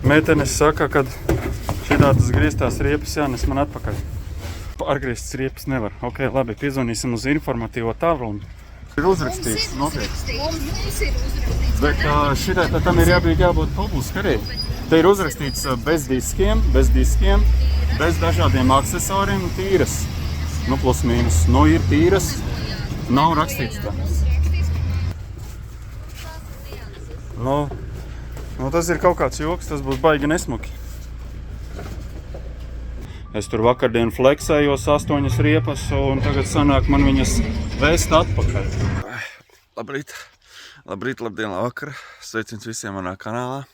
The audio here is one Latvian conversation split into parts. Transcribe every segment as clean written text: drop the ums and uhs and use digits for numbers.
Meitenes saka, ka šitādas grieztās riepas jānes man atpakaļ. Pārgrieztas riepas nevar. Ok, labi, piezvanīsim uz informatīvo tālruni. Ir uzrakstīts noteikti. Mums ir uzrakstīts. Bet šitai tam ir jābūt publiski arī. Te ir uzrakstīts bez diskiem, bez dažādiem aksesoriem, tīras. Nu, plus mīnus. Nu, ir tīras. Nav rakstīts tā. Nu, tas ir kaut kāds joks, tas būs baigi nesmuki. Es tur vakardien fleksējos 8 riepas, un tagad sanāk man viņas vēst atpakaļ. Labrīt, labdien, labvakar. Sveiciens visiem manā kanālā.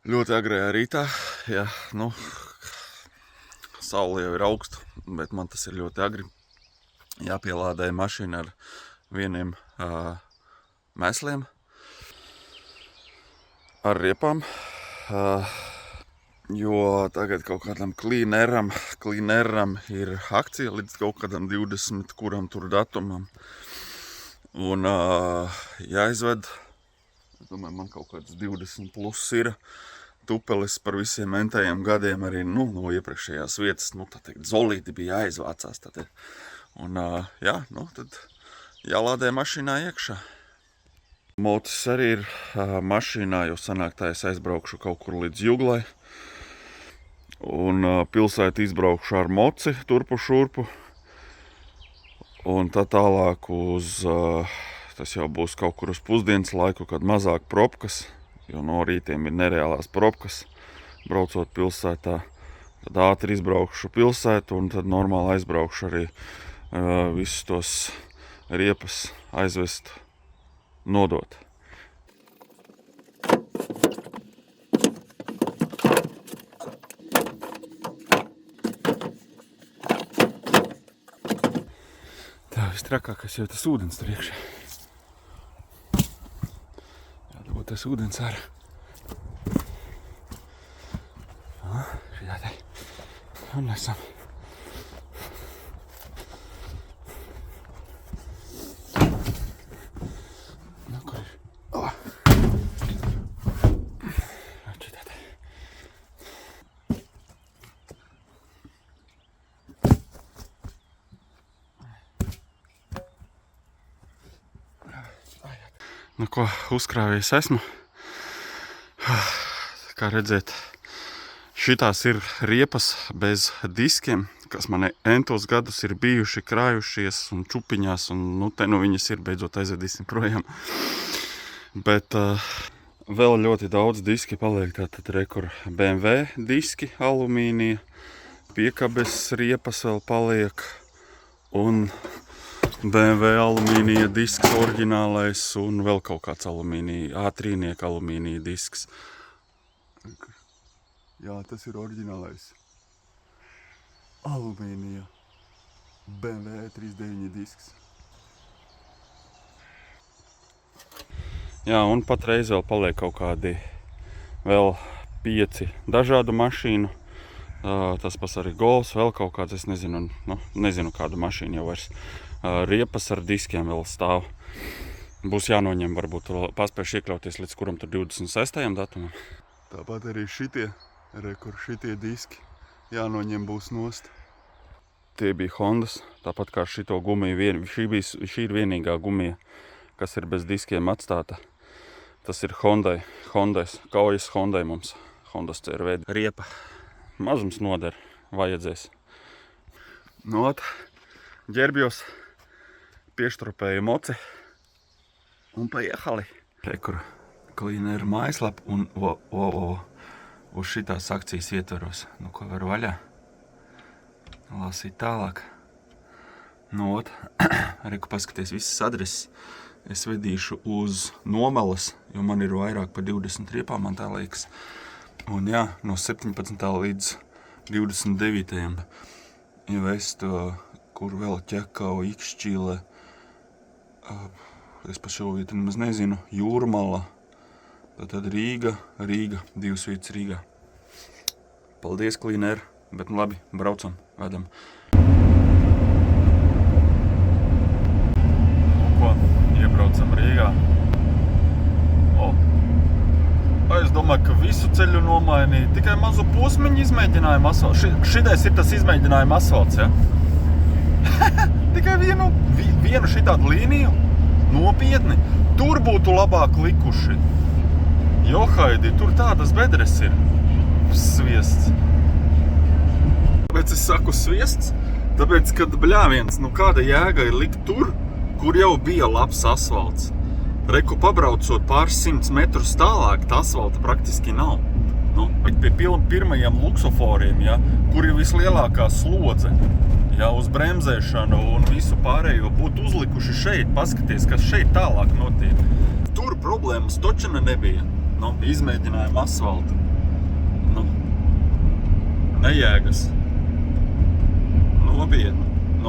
Ļoti agrajā rītā, jā, nu, saule jau ir augsta, bet man tas ir ļoti agri. Jāpielādēja mašīna ar vieniem mēsliem, ar riepām. Jo tagad kaut kādam klīneram ir akcija līdz kaut kādam 20 kuram tur datumam. Un jāizved, es domāju, man kaut kāds 20 plus ir tupelis par visiem entējiem gadiem arī, nu, no iepriekšējās vietas, nu, tā teikt, zolīti bija jāizvācās. Tad. Un, jā, nu, tad jālādē mašīnā iekšā. Mocis arī ir mašīnā, jo sanāk tā es aizbraukšu kaut kur līdz Juglai. Un pilsētu izbraukšu ar moci turpu šurpu. Un tad tālāk uz, tas jau būs kaut kur uz pusdienas laiku, kad mazāk propkas, jo no rītiem ir nereālās propkas, braucot pilsētā. Tad ātri izbraukšu pilsētu un tad normāli aizbraukšu arī visus tos riepas aizvest, nodot. Trakākais jau tas ūdens tur iekšā. Jādabūt tas ūdens ārā. Šitā te. Un esam. Nu, kur ir? Šitā te. Nu, ko uzkrājies esmu. Kā redzēt, šitās ir riepas bez diskiem, kas man entos gadus ir bijuši krājušies un čupiņās, un nu, te nu viņas ir, beidzot aizvedīsim projām. Bet vēl ļoti daudz diski paliek, tātad rekur BMW diski, alumīnija, piekabes riepas vēl paliek, un BMW alumīnija disks oriģinālais un vēl kaut kāds alumīnija, A3 alumīnija disks. Jā, tas ir oriģinālais alumīnija BMW 39 disks. Jā, un patreiz vēl paliek kaut kādi vēl 5 dažādu mašīnu. Tas pats arī Golfs, vēl kaut kāds, es nezinu, nezinu kādu mašīnu jau vairs. Riepas ar diskiem vēl stāv. Būs jānoņem, varbūt paspējuši iekļauties līdz kuram tur 26. datumam. Tāpat arī šitie diski jānoņem būs nost. Tie bija Hondas, tāpat kā šito gumiju. Šī ir vienīgā gumija, kas ir bez diskiem atstāta. Tas ir kaujas Hondai mums. Hondas CR-V riepa. Mazums noder, vajadzēs. Not, ģerbjos. Pieštrupēju moci un paiehali. Rekur klīneru mājaslapa un uz šitās akcijas ietveros. Nu, ko var vaļā? Lasīt tālāk. Nu, reku paskaties visas adreses. Es vedīšu uz Nomalas, jo man ir vairāk par 20 riepām, man tā liekas. Un jā, no 17. līdz 29. Ja vest, kur vēl Ķekau, Ikšķīle, es par šo vietu nemaz nezinu, Jūrmala, tad Rīga, 2 vietas Rīgā. Paldies, klīneri, bet nu labi, braucam, vedam. Nu ko, iebraucam Rīgā. Es domāju, ka visu ceļu nomainīja. Tikai mazu posmiņu izmēģinājumu asfalts. Šitais ir tas izmēģinājuma asfalts, ja? Tikai vienu šitādu līniju. Nopietni. Tur būtu labāk likuši. Johaidi, tur tādas bedres ir. Sviests. Tāpēc es saku sviests, tāpēc, kad bļāviens, kāda jēga ir likt tur, kur jau bija labs asfalts. Reku pabraucot pāris 100 metrus tālāk, tā asfalta praktiski nav. Pie pirmajiem luksoforiem, ja, kur ir vislielākā slodze, ja, uz bremzēšanu un visu pārējo būtu uzlikuši šeit, paskaties, kas šeit tālāk notiek. Tur problēmas točana nebija. Izmēģinājuma asfaltu. Nejēgas. Nopietni.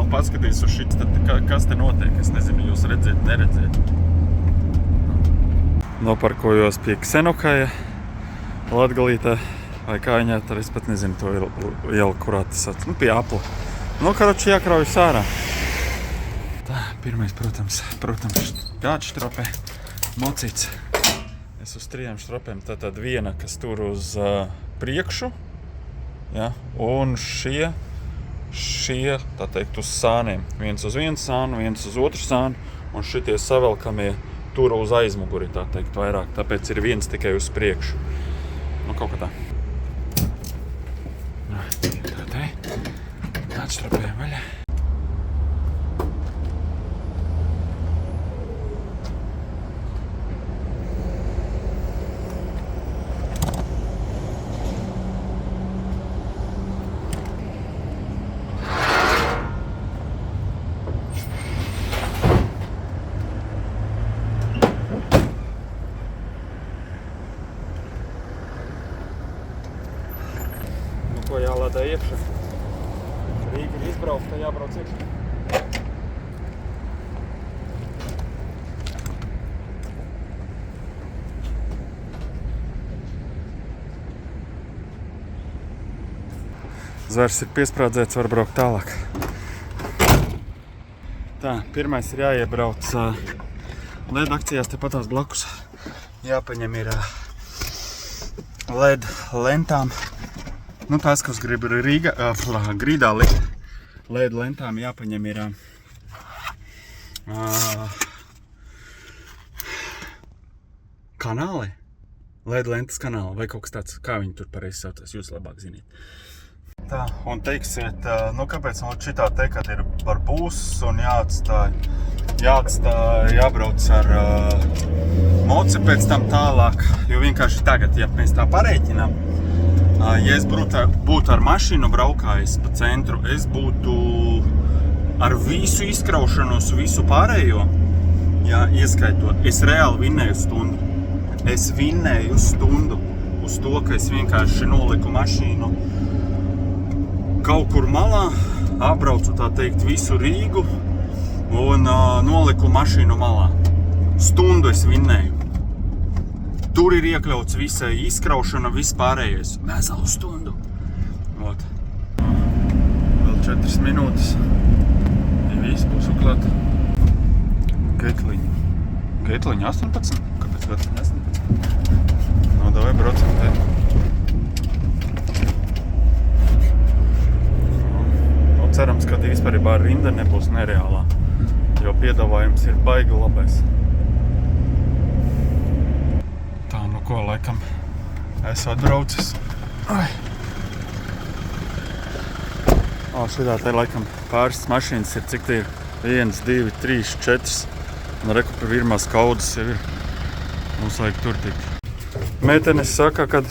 Paskaties uz šit, tad kas te notiek, es nezinu, jūs redzēt, neredzēt. Noparkojos pie Ksenokaja, Latgalītē, vai kā viņā, tad es pat nezinu to ielu, kurā tas at. Pie Apla. Karoči jākraujas ārā. Tā, pirmais, protams, jāatštropē mocīts. Es uz 3 štropēm, tātad viena, kas tur uz priekšu, ja, un šie, tā teikt, uz sāniem. Viens uz vienu sānu, viens uz otru sānu, un šitie savelkamie tur uz aizmuguri, tā teikt, vairāk. Tāpēc ir viens tikai uz priekšu. Kaut kā tā. Tā te. Atštrapējam vaļā. Ko jālādā iekšā. Rīga ir izbraukta, jābrauc iekšā. Zvers ir piesprādzēts, var braukt tālāk. Tā, pirmais ir jāiebrauc LED akcijās tepatās blakus. Jāpaņem ir LED lentām. Tās, kas grib grīdā likt LED lentām, jāpaņem ir kanāli, LED lentas kanāli vai kaut kas tāds, kā viņi tur pareizi saucās, jūs labāk zināt. Tā, un teiksiet, kāpēc man šitā te, kad ir par būs un jābrauc ar moci pēc tam tālāk, jo vienkārši tagad, ja mēs tā parēķinām, ja es būtu ar mašīnu braukājis pa centru, es būtu ar visu izkraušanos, visu pārējo, ja, ieskaitot, es reāli vinnēju stundu. Es vinnēju stundu uz to, ka es vienkārši noliku mašīnu kaut kur malā, apbraucu, tā teikt, visu Rīgu un noliku mašīnu malā. Stundu es vinnēju. Tur ir iekļauts visa izkraušana, viss pārējais. Veselu stundu. Ot. Vēl 4 minūtes. Ja viss būs uklāt. Geitliņa. Geitliņa 18? Kāpēc Geitliņa 18? Davai braucam te. Cerams, ka vispārībā rinda nebūs nereālā. Jo piedāvājums ir baigi labais. Ko laikam es atbraucis. Šitā te laikam pāris mašīnas ir, cik te ir 1, 2, 3, 4. Un reku pie pirmās kaudas jau ir. Mums vajag tur tikt. Meitenes saka, kad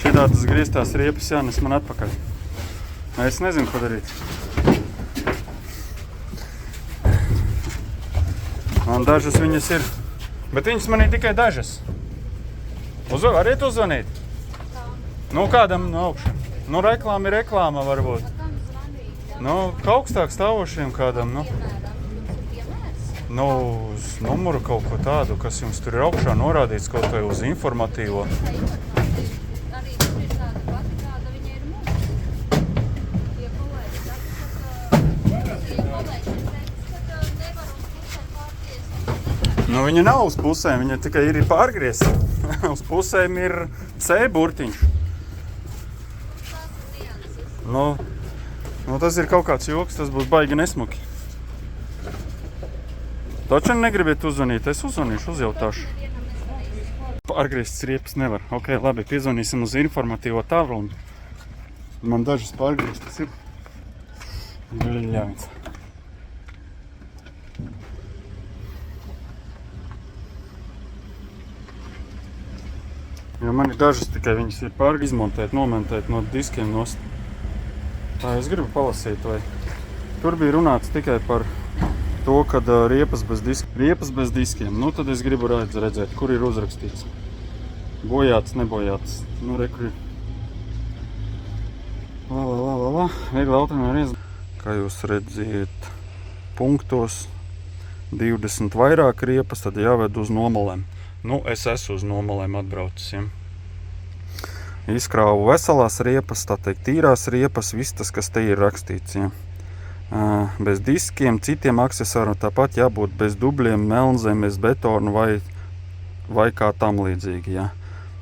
šitādas grieztās riepas jānes man atpakaļ. Es nezinu, ko darīt. Man dažas viņas ir. Bet viņas man ir tikai dažas. Variet uzzvanīt? Kādam no augšā? Reklāma ir reklāma varbūt. Augstāk stāvošiem kādam, uz numuru kaut ko tādu, kas jums tur ir augšā norādīts kaut vai uz informatīvo. Arī tur ir tāda pati, kāda viņa ir mums. Ja kolēģi saka, ka nevar uz pusēm pārties. Viņa nav uz pusēm, viņa tikai ir pārgriezta. uz pusēm ir C burtiņš. Nu, tas ir kaut kāds joks, tas būs baigi nesmuki. Taču negribiet uzvanīt, es uzvanīšu, uzjautāšu. Pārgrieztas riepas nevar. Ok, labi, piezvanīsim uz informatīvo tālruni. Man dažas pārgrieztas ir. Bļāviens. Jo man ir dažas tikai viņas ir pārizmontēt, nomentēt no diskiem nost. Tā es gribu palasīt, vai tur bija runāts tikai par to, kad riepas bez diskiem. Nu, tad es gribu redzēt, kur ir uzrakstīts. Bojāts, nebojāts. Nu, re, kur ir. Viegli automobīļa riezga. Kā jūs redziet, punktos 20 vairāk riepas, tad jāved uz Nomalēm. Nu, es esmu uz Nomalēm atbraucis, ja. Izkrāvu veselās riepas, tā teikt, tīrās riepas, viss tas, kas te ir rakstīts, ja. Bez diskiem, citiem aksesuāriem, tāpat jābūt bez dubļiem, melnzemes, betonu vai kā tam līdzīgi, ja.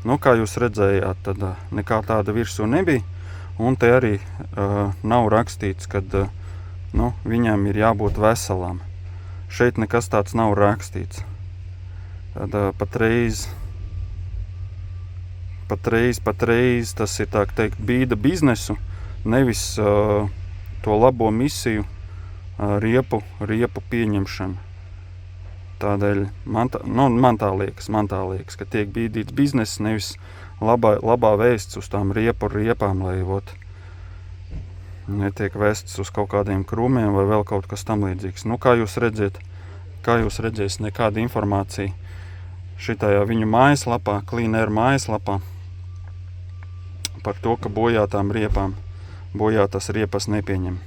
Nu, kā jūs redzējāt, tad nekā tāda virsū nebija, un te arī nav rakstīts, kad viņam ir jābūt veselām. Šeit nekas tāds nav rakstīts. Tad patreiz tas ir tā teikt bīda biznesu, nevis to labo misiju riepu pieņemšanu. Tādēļ man tā liekas, ka tiek bīdīts bizness, nevis labā vēsts uz tām riepām, lai netiek vēsts uz kaut kādiem krūmiem vai vēl kaut kas tam līdzīgs. Nu, kā jūs redzēsiet, nekāda informācija šitajā viņu mājaslapā, Clean Air mājaslapā par to, ka bojātās riepas nepieņem.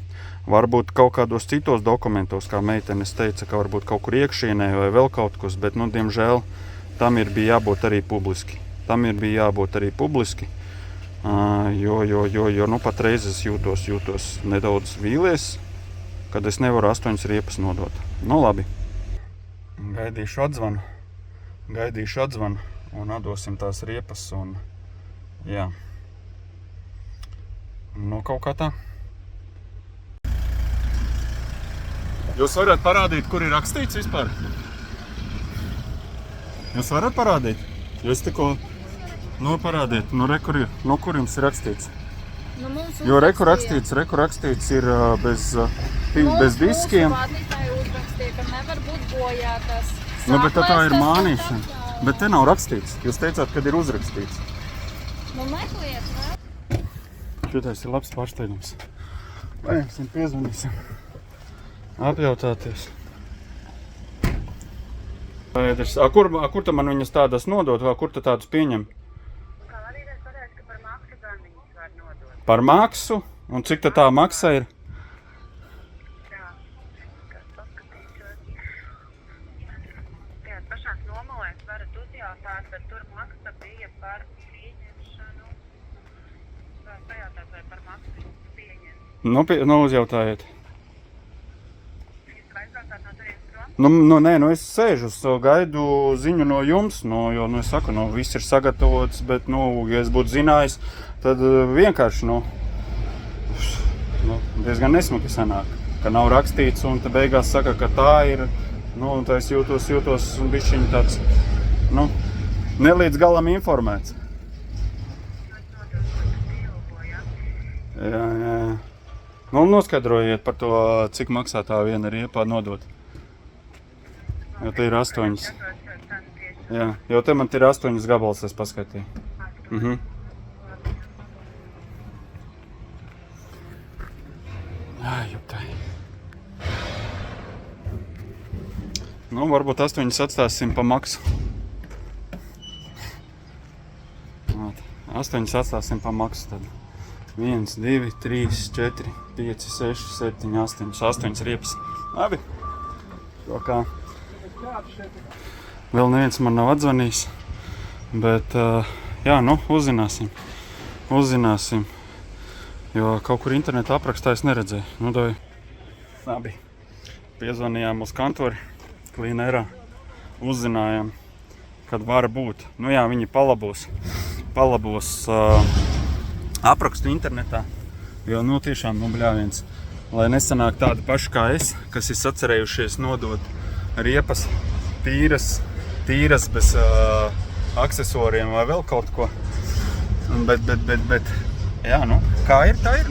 Varbūt kaut kādos citos dokumentos, kā meitenes teica, ka varbūt kaut kur iekšienē vai vēl kaut kas, bet, diemžēl, tam bija jābūt arī publiski. Jo patreiz es jūtos nedaudz vīlies, kad es nevaru 8 riepas nodot. Nu, labi. Gaidīšu atzvanu un atdosim tās riepas un, jā. Nu, kaut kā tā. Jūs varat parādīt, kur ir rakstīts vispār? Jūs varat parādīt? Jūs tikko, parādiet, re, kur ir, kur jums ir rakstīts? Jo reku rakstīts ir bez diskiem. Mūsu vadītāji uzrakstīja, ka nevar būt bojātas. Bet tā ir mānīšana. Bet te nav rakstīts. Jūs teicāt, kad ir uzrakstīts. Meklēt, ne? Šitais ir labs pārsteigums. Vai jums piezvanīsim? Apjautāties. Kur ta man viņas tādas nodot, vai kur ta tādas pieņem? Kā vadītājs pateica, ka par maksu gan viņas var nodot. Par maksu? Un cik tā maksa ir? Jā, kas paskatīšos. Jā, pašās Nomalēs varat uzjautāt, bet tur maksa bija par pieņemšanu. Varat pajautāt, vai par maksu pieņem. Uzjautājiet. Nē, es sēžu, gaidu ziņu no jums, jo, es saku, viss ir sagatavots, bet, ja es būtu zinājis, tad vienkārši, diezgan nesmuki sanāk, ka nav rakstīts, un te beigās saka, ka tā ir, tā es jūtos bišķiņ tāds, nelīdz galam informēts. Jā. Noskaidrojiet par to, cik maksā tā viena riepa nodot. Jo te ir 8. Jā, jo te man ir 8 gabals, es paskatīju. Jūptai. Varbūt 8 atstāsim pa maksu. 8 atstāsim pa maksu tad. 1, 2, 3, 4, 5, 6, 7, 8 riepas. Labi. To kā. Vēl neviens man nav atzvanījis, bet, uzzināsim, jo kaut kur internetā aprakstā es neredzēju. Labi, piezvanījām uz kantori, Clean Airā, uzzinājām, kad var būt. Nu jā, viņi palabos aprakstu internetā, jo nu tiešām bļāviens, lai nesanāk tādi paši kā es, kas ir sacerējušies nodot riepas tīras bez aksesoriem vai vēl kaut ko. Bet jā, nu, kā ir, tā ir.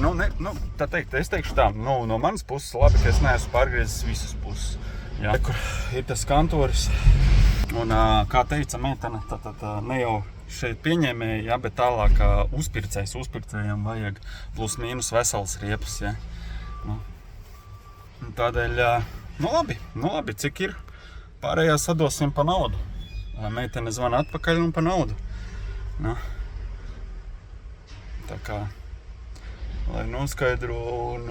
Tā teikt, es teikšu tā, no manas puses labi, ka es neesmu pārgriezis visas puses. Jā, kur ir tas kantoris. Un, kā teica meitene, tad ne jau šeit pieņēmēji, jā, bet tālāk uzpircējiem vajag plus mīnus vesels riepas, jā. Tādēļ, labi, cik ir, pārējā sadosim pa naudu. Meitene zvana atpakaļ un pa naudu. Tā kā, lai noskaidro un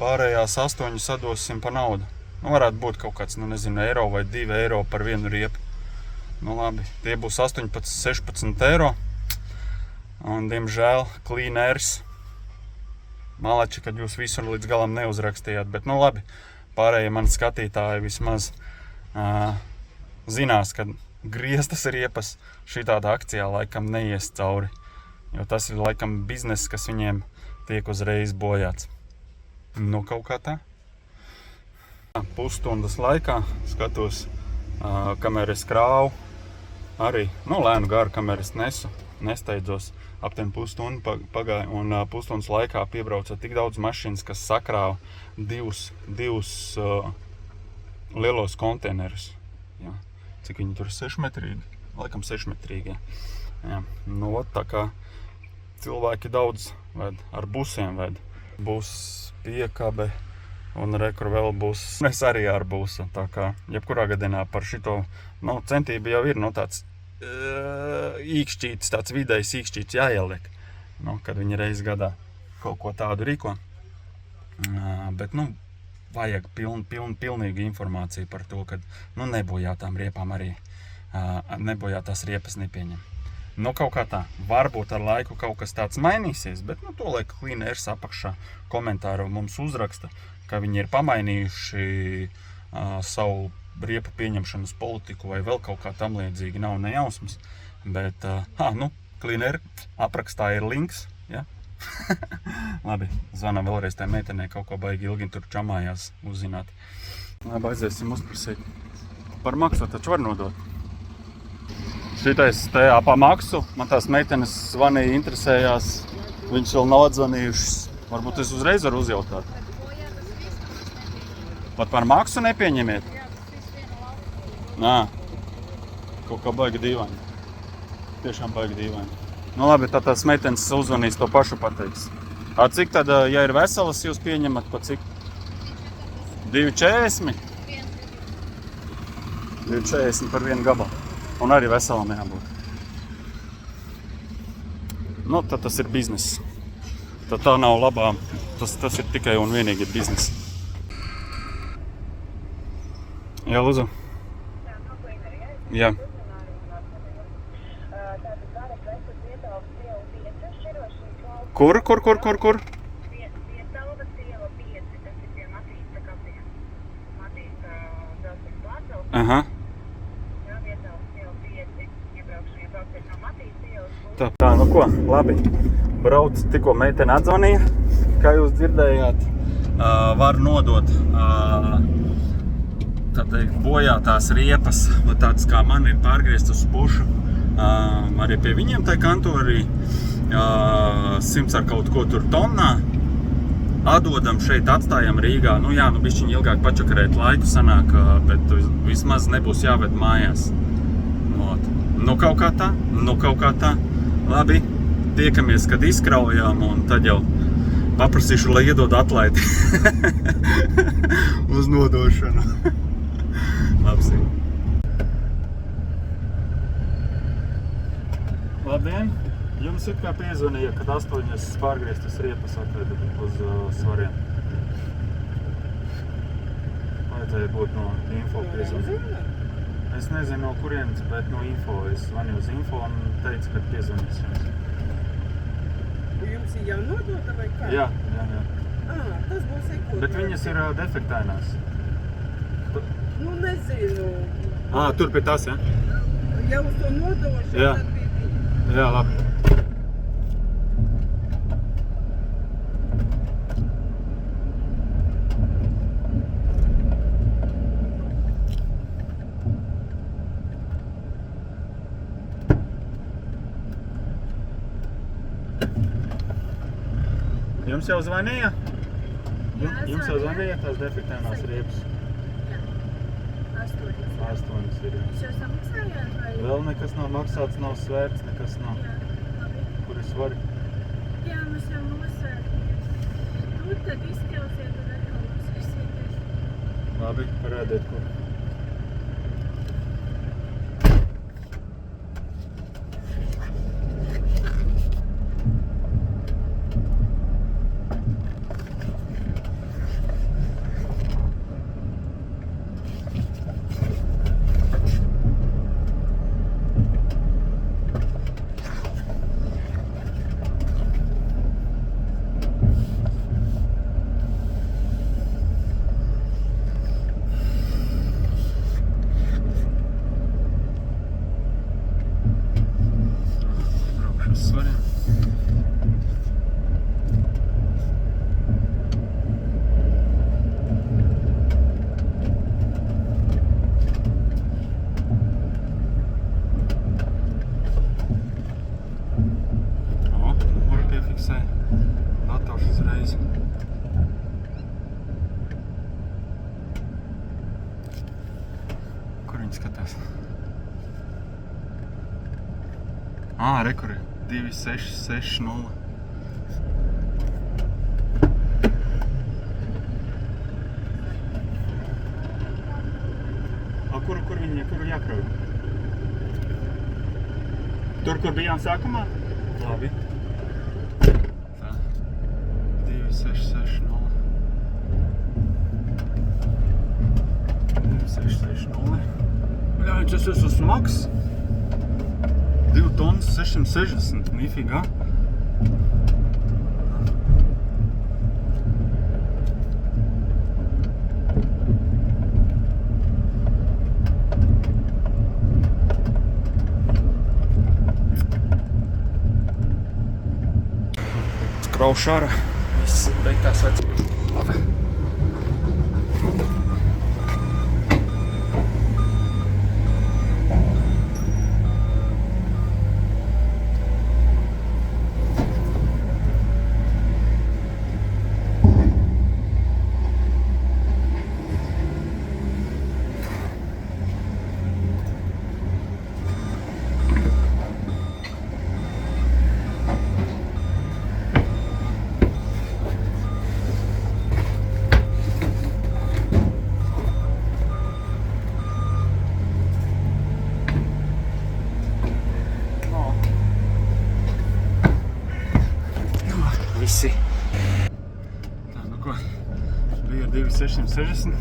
pārējās 8 sadosim pa naudu. Varētu būt kaut kāds, eiro vai 2 eiro par vienu riepu. Labi, tie būs 18-16 eiro. Un, diemžēl, Clean Airs. Malači, kad jūs visur līdz galam neuzrakstījāt, bet, labi, pārējie mani skatītāji vismaz zinās, ka grieztas riepas šitādā akcijā laikam neies cauri. Jo tas ir laikam bizness, kas viņiem tiek uzreiz bojāts. Kaut kā tā. Pusstundas laikā skatos, kamēr es krāvu, arī, lēnu garu, kamēr es nesteidzos, aptiem pusstundu pagāja, un pusstundas laikā piebrauca tik daudz mašīnas, kas sakrāva divus lielos konteinerus. Jā. Cik viņi tur 6 metrīgi? Laikam 6 metrīgi, jā. Tā kā cilvēki daudz ved, ar busiem ved. Būs piekabe. Un rekur vēl būs, es arī ar būsu, tā kā jebkurā gadienā par šito, centība jau ir, tāds īkšķītis, tāds vidējs īkšķītis jāieliek, kad viņi reiz gadā kaut ko tādu rīko. Bet, vajag pilnīgu informāciju par to, kad, nebojātām riepām arī, nebojātās riepas nepieņem. Kaut kā tā, varbūt ar laiku kaut kas tāds mainīsies, bet, to laika Clean Airs apakšā komentāru mums uzraksta, ka viņi ir pamainījuši savu riepu pieņemšanas politiku vai vēl kaut kā tam līdzīgi, nav nejausmas. Bet, Clean Air aprakstā ir links, ja? Labi, zvanām vēlreiz tai meitenei, kaut ko baigi ilgi tur čamājās uzzināt. Labi, aiziesim uzprasīt. Par maksu taču var nodot. Šitais te pa maksu, man tās meitenes zvanīja, interesējās, viņas vēl nav atzvanījušas. Varbūt es uzreiz varu uzjautāt. Pat par maksu nepieņemiet? Jā, tas viss viena lauka. Kaut kā baigi dīvaini. Tiešām baigi dīvaini. Labi, tad tās meitenes uzvanīs to pašu pateiks. Cik tad, ja ir veselas, jūs pieņemat pa cik? 2,40? 2,40 par vienu gabalu. Un arī veselam jābūt. Tad tas ir bizness. Tad tā nav labā. Tas ir tikai un vienīgi bizness. Jā, lūdzu. Jā. Kur? Vietalva iela 5, tas ir pie Matīsa kapiem. Matīsa dzelzceļa pārcelsmes. Aha. Jā, Vietalva iela 5, iebraukšana no Matīsa ielas. Tā, ko, labi. Brauc, tikko meitene atzvanīja, kā jūs dzirdējāt, var nodot bojātās riepas, tādas kā man ir pārgrieztas uz pušu, arī pie viņiem tai kantorī. 100 ar kaut ko tur tonnā, atdodam šeit, atstājam Rīgā. Bišķiņ ilgāk pačakarēt laiku sanāk, bet vismaz nebūs jāved mājās. Kaut kā tā. Labi, tiekamies, kad izkraujām, un tad jau paprasīšu, lai iedod atlaidi uz nodošanu. Labs. Labdien! Jums it kā piezvanīja, kad 8 pārgrieztas riepas atveda uz svariem. Vajadzēja būt no info piezvanīt. Es nezinu no kurienes, bet no info. Es zvanīju uz info un teicu, ka piezvanīs jums. Jums ir jānodota vai kā? Jā. Tas būs ikot. Bet viņas ir defektainās. Nezinu. Tur pie tās, ja? Ja uz to nodošu, Jā. tad bija viņa. Jā, labi. Jums jau zvanīja? Jums jau zvanīja tās defektēnās riepas? Jā. 8. 8 ir. Jūs jau samaksājāt vai? Vēl nekas nav maksāts, nav svērts, nekas nav. Jā, labi. Kur es varu? Jā, mēs jau nosvērties. Tur tad izķelsiet un atkal nosvērsieties. Labi, parādiet, kur. Dators uzreiz. Kur viņi skatās? Re, kur ir 2660. Kur viņi jākrauj? Tur, kur bijām sākumā? Labi. 2660. 2660. Bļāj, tas esmu smags. 2 tonnas 660. Nifigā. Kraušu ārā. Viss beigtās vec. Labi. Visi. Tā, nu ko, bija 2660.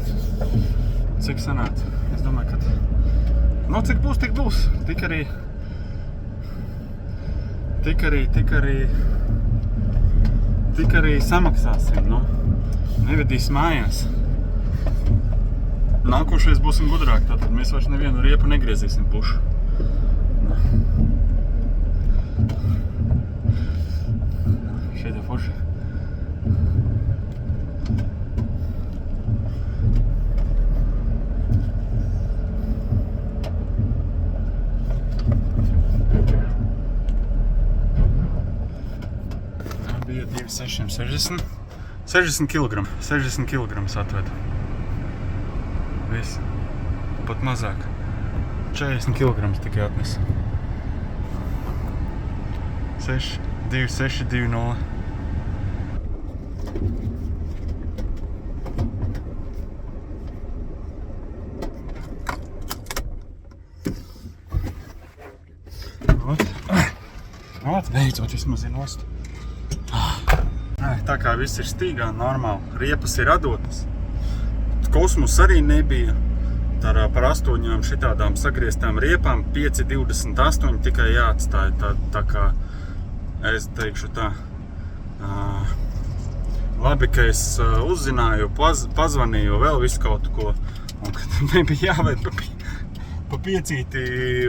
Cik sanāca? Es domāju, ka... Nu, cik būs, tik būs. Tik arī samaksāsim, nu. Nevedīs mājās. Nākošais būsim gudrāki, tātad mēs vairs nevienu riepu negriezīsim pušu. Šeit ir forši. Bija 2660. 60 kg. 60 kg atvedu. Viss. Pat mazāk. 40 kg tikai atnesa. 2620. Beidzot vismaz ir nost. Tā kā viss ir stīgā, normāli. Riepas ir radotas. Kosmos arī nebija. Par 8 šitādām sagrieztām riepām 5,28 tikai jāatstāja. Tā kā es teikšu tā. Labi, ka es uzzināju, pazvanīju vēl visu kaut ko. Un kad nebija jāved pa piecīti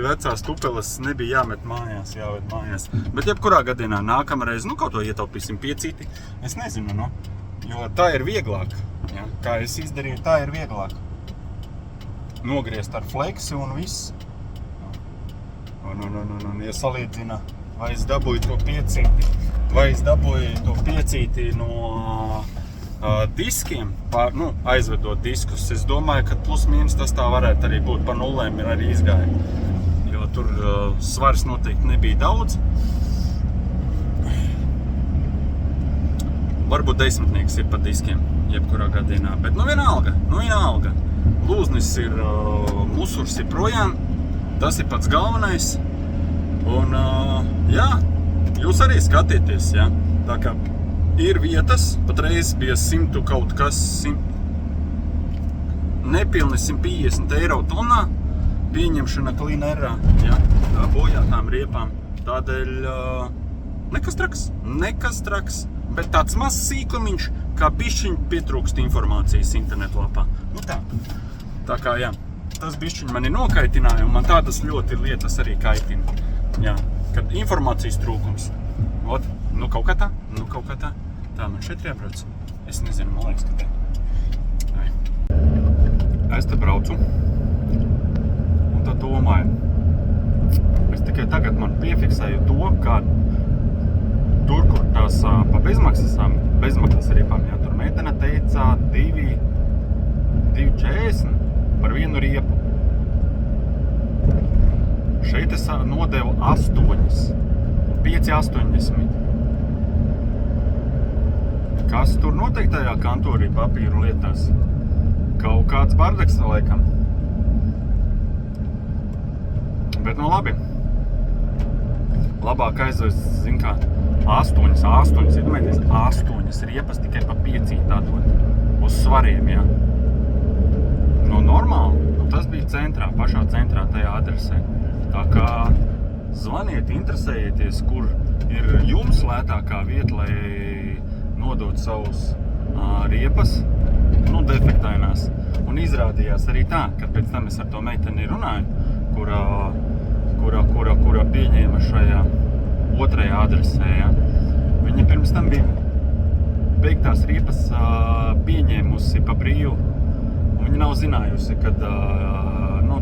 vecās tupeles nebija jāmet mājās, jāved mājās. Bet jebkurā gadījumā nākamreiz, nu, kaut to ietaupīsim piecīti, es nezinu, nu, jo tā ir vieglāk. Ja? Kā es izdarīju, tā ir vieglāk. Nogriezt ar fleksi un viss. Un ja salīdzina, vai es dabūju to piecīti no diskiem, aizvedot diskus, es domāju, ka plus mīnus tas tā varētu arī būt, pa nulēm ir arī izgāja. Jo tur svars noteikti nebija daudz. Varbūt 10 ir pa diskiem, jebkurā gadījumā, bet nu vienalga. Lūznis ir, musurs ir projām, tas ir pats galvenais. Un, jā, jūs arī skatieties, jā. Tā kā ir vietas, patreiz bija 100 kaut kas, nepilni 150 eiro tonā pieņemšana Clean Airā, jā, bojātām riepām. Tādēļ nekas traks, bet tāds mazs sīkumiņš, kā bišķiņ pietrūkst informācijas internetlapā. Nu tā kā, jā, tas bišķiņ mani nokaitināja, un man tādas ļoti lietas arī kaitina. Jā, kad informācijas trūkums. Ot, nu kaut kā tā. Tā, man šeit jābrauc. Es nezinu, man liekas, ka te. Es te braucu. Un tad domāju. Es tikai tagad man piefiksēju to, ka tur, kur tās pa bezmaksas riepām, jā, tur meitene teica 2,40 par vienu riepu. Šeit es nodevu 5,80. Kas tur notiek tajā kantorī papīru lietās? Kaut kāds bardaks laikam. Bet nu labi. Labāk aizvest, zin kā, 8 riepas tikai pa 5 atdot. Uz svariem, jā. Nu normāli. Nu, tas bija centrā, pašā centrā tajā adresē. Tā kā zvaniet, interesējieties, kur ir jums lētākā vieta, lai nodot savus riepas, nu, defektainās. Un izrādījās arī tā, kad pēc tam es ar to meiteni runāju, kura pieņēma šajā otrajā adresē, ja. Viņa pirms tam bija beigtās riepas pieņēmusi pa brīvu. Un viņa nav zinājusi, kad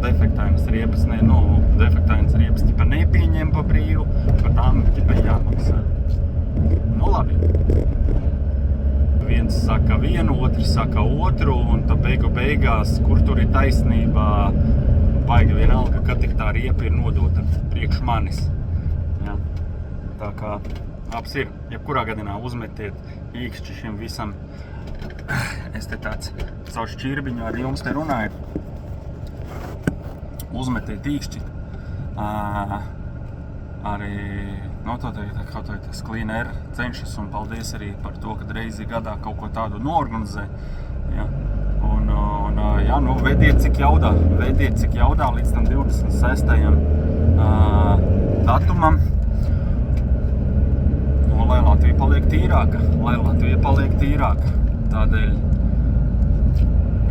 defektainas riepas, defektainas riepas ķipa nepieņem pa brīvu, par tām ķipa jāmaksā. Nu labi. Viens saka vienu, otrs saka otru, un tā beigās, kur tur ir taisnībā, baigi vienalga, ka tik tā riepa ir nodota priekš manis. Ja. Tā kā labs ir, jebkurā gadījumā uzmetiet īkšķi šim visam. Es te tāds caur šķirbiņu ar jums te runāju. Uzmetiet īkšķi. Arī tas Clean Air cenšas, un paldies arī par to, ka reizi gadā kaut ko tādu noorganizē. Ja. Un jā, nu, vediet cik jaudā līdz tam 26. Datumam. Nu, lai Latvija paliek tīrāka. Tādēļ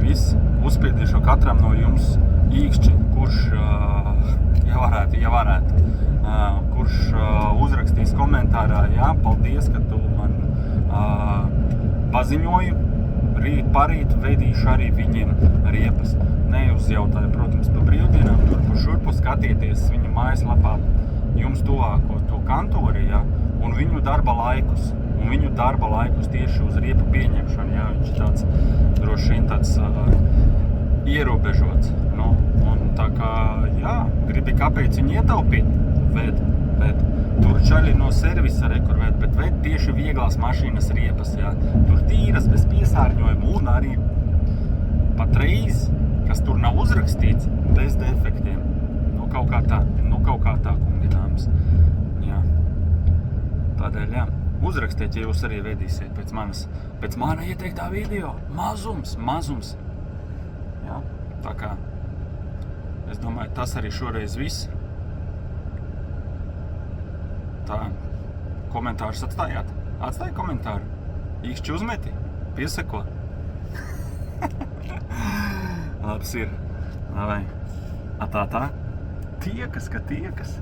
viss uzspiedīšu katram no jums īkšķi, kurš kurš uzrakstīs komentārā, jā, paldies, ka tu man paziņoji, parīt vedīšu arī viņiem riepas. Neuzjautāju, protams, pa brīvdienām, turpu šurpu skatieties viņu mājaslapā jums tuvāko to kantori, jā, un viņu darba laikus. Tieši uz riepu pieņemšanu, jā, viņš tāds droši vien tāds ierobežots. Nu, un tā kā, jā, gribi kāpēc viņu ietaupīt, ved. Tur čaļi no servisa rekurvēt, bet ved tieši vieglās mašīnas riepas, jā. Tur tīras, bez piesārņojuma un arī patreiz, kas tur nav uzrakstīts, bez defektiem. Nu, kaut kā tā, kungināms. Jā. Tādēļ, jā. Uzrakstiet, ja jūs arī vedīsiet pēc mana ieteiktā video. Mazums. Jā, tā kā, es domāju, tas arī šoreiz viss. Tā, komentārus atstājāt? Atstāja komentāru. Īkšķi uzmeti, piesako. Labs ir. Davai. Tā. Tiekas, ka tiekas.